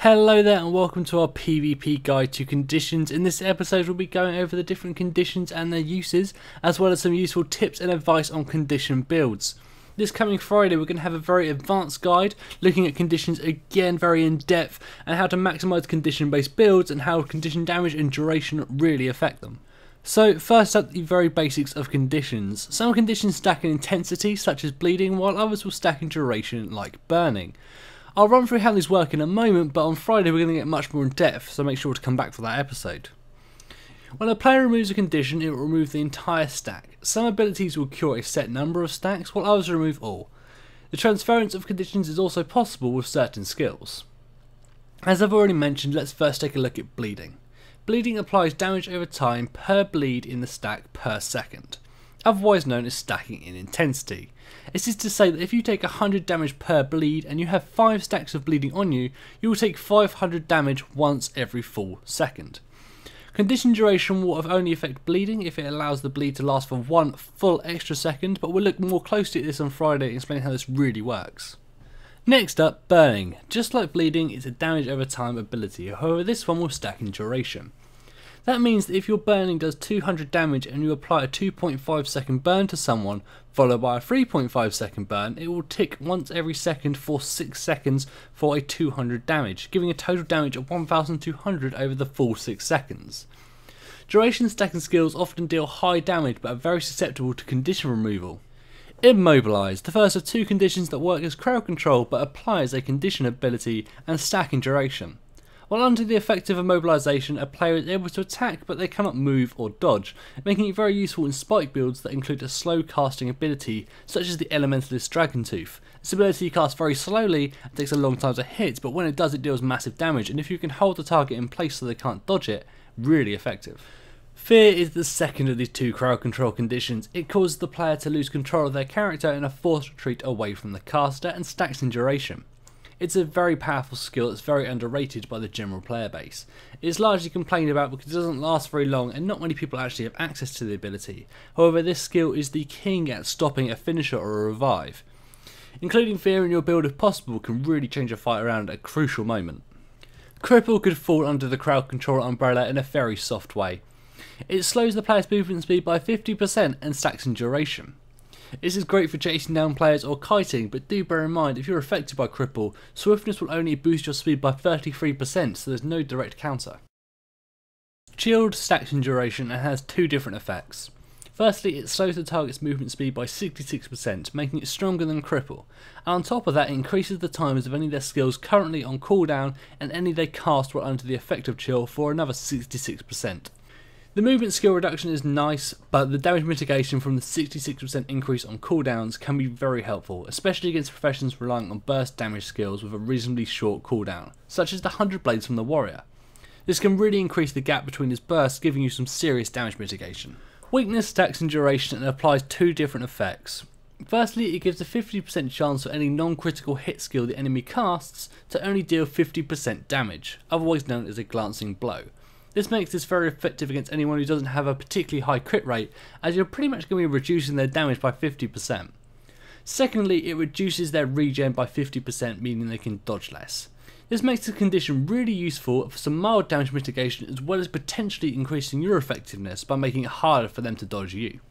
Hello there and welcome to our PvP guide to conditions. In this episode we'll be going over the different conditions and their uses, as well as some useful tips and advice on condition builds. This coming Friday we're going to have a very advanced guide looking at conditions again very in depth and how to maximise condition based builds and how condition damage and duration really affect them. So first up, the very basics of conditions. Some conditions stack in intensity such as bleeding, while others will stack in duration like burning. I'll run through how these work in a moment, but on Friday we're going to get much more in depth, so make sure to come back for that episode. When a player removes a condition, it will remove the entire stack. Some abilities will cure a set number of stacks, while others remove all. The transference of conditions is also possible with certain skills. As I've already mentioned, let's first take a look at bleeding. Bleeding applies damage over time per bleed in the stack per second, otherwise known as stacking in intensity. This is to say that if you take 100 damage per bleed and you have 5 stacks of bleeding on you, you will take 500 damage once every full second. Condition duration will only affect bleeding if it allows the bleed to last for 1 full extra second, but we'll look more closely at this on Friday and explain how this really works. Next up, burning. Just like bleeding, it's a damage over time ability, however this one will stack in duration. That means that if your burning does 200 damage and you apply a 2.5 second burn to someone, followed by a 3.5 second burn, it will tick once every second for 6 seconds for a 200 damage, giving a total damage of 1200 over the full 6 seconds. Duration stacking skills often deal high damage but are very susceptible to condition removal. Immobilise, the first of 2 conditions that work as crowd control but apply as a condition ability and stack in duration. While under the effect of immobilisation, a player is able to attack but they cannot move or dodge, making it very useful in spike builds that include a slow casting ability such as the Elementalist Dragon Tooth. This ability casts very slowly and takes a long time to hit, but when it does it deals massive damage, and if you can hold the target in place so they can't dodge it, really effective. Fear is the second of these 2 crowd control conditions. It causes the player to lose control of their character in a forced retreat away from the caster and stacks in duration. It's a very powerful skill that's very underrated by the general player base. It's largely complained about because it doesn't last very long and not many people actually have access to the ability. However, this skill is the king at stopping a finisher or a revive. Including fear in your build if possible can really change a fight around at a crucial moment. Cripple could fall under the crowd control umbrella in a very soft way. It slows the player's movement speed by 50% and stacks in duration. This is great for chasing down players or kiting, but do bear in mind if you're affected by cripple, swiftness will only boost your speed by 33%, so there's no direct counter. Shield stacks in duration and has 2 different effects. Firstly, it slows the target's movement speed by 66%, making it stronger than cripple, and on top of that it increases the timers of any of their skills currently on cooldown and any they cast while under the effect of chill for another 66%. The movement skill reduction is nice, but the damage mitigation from the 66% increase on cooldowns can be very helpful, especially against professions relying on burst damage skills with a reasonably short cooldown, such as the 100 blades from the warrior. This can really increase the gap between his bursts, giving you some serious damage mitigation. Weakness stacks in duration and applies 2 different effects. Firstly, it gives a 50% chance for any non-critical hit skill the enemy casts to only deal 50% damage, otherwise known as a glancing blow. This makes this very effective against anyone who doesn't have a particularly high crit rate, as you're pretty much going to be reducing their damage by 50%. Secondly, it reduces their regen by 50%, meaning they can dodge less. This makes the condition really useful for some mild damage mitigation, as well as potentially increasing your effectiveness by making it harder for them to dodge you.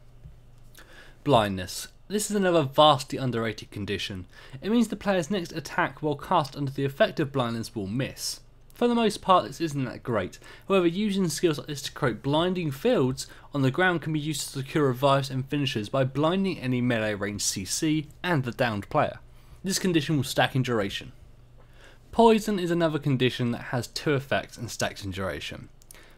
Blindness. This is another vastly underrated condition. It means the player's next attack while cast under the effect of blindness will miss. For the most part this isn't that great, however using skills like this to create blinding fields on the ground can be used to secure revives and finishes by blinding any melee range CC and the downed player. This condition will stack in duration. Poison is another condition that has 2 effects and stacks in duration.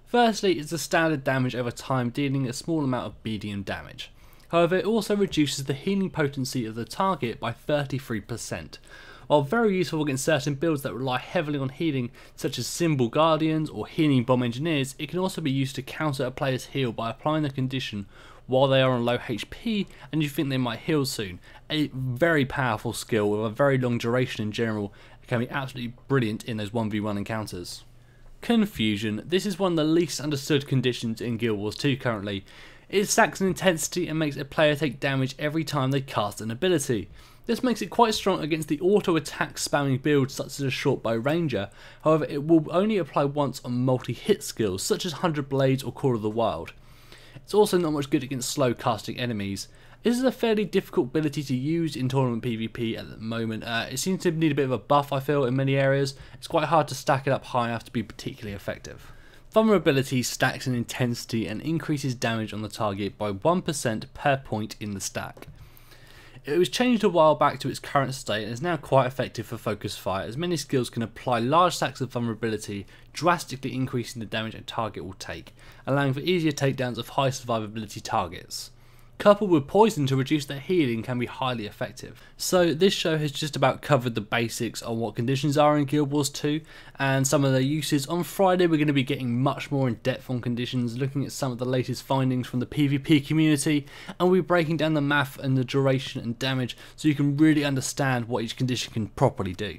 Firstly, it's the standard damage over time, dealing a small amount of medium damage. However, it also reduces the healing potency of the target by 33%. While very useful against certain builds that rely heavily on healing, such as Symbol Guardians or Healing Bomb Engineers, it can also be used to counter a player's heal by applying the condition while they are on low HP and you think they might heal soon. A very powerful skill with a very long duration in general. It can be absolutely brilliant in those 1v1 encounters. Confusion. This is one of the least understood conditions in Guild Wars 2 currently. It stacks in intensity and makes a player take damage every time they cast an ability. This makes it quite strong against the auto attack spamming builds such as a short bow ranger, however it will only apply once on multi-hit skills such as 100 Blades or Call of the Wild. It's also not much good against slow casting enemies. This is a fairly difficult ability to use in tournament PvP at the moment. It seems to need a bit of a buff, I feel, in many areas. It's quite hard to stack it up high enough to be particularly effective. Vulnerability stacks in intensity and increases damage on the target by 1% per point in the stack. It was changed a while back to its current state and is now quite effective for focus fire, as many skills can apply large stacks of vulnerability, drastically increasing the damage a target will take, allowing for easier takedowns of high survivability targets. Coupled with poison to reduce their healing can be highly effective. So this show has just about covered the basics on what conditions are in Guild Wars 2 and some of their uses. On Friday we're going to be getting much more in depth on conditions, looking at some of the latest findings from the PvP community, and we'll be breaking down the math and the duration and damage so you can really understand what each condition can properly do.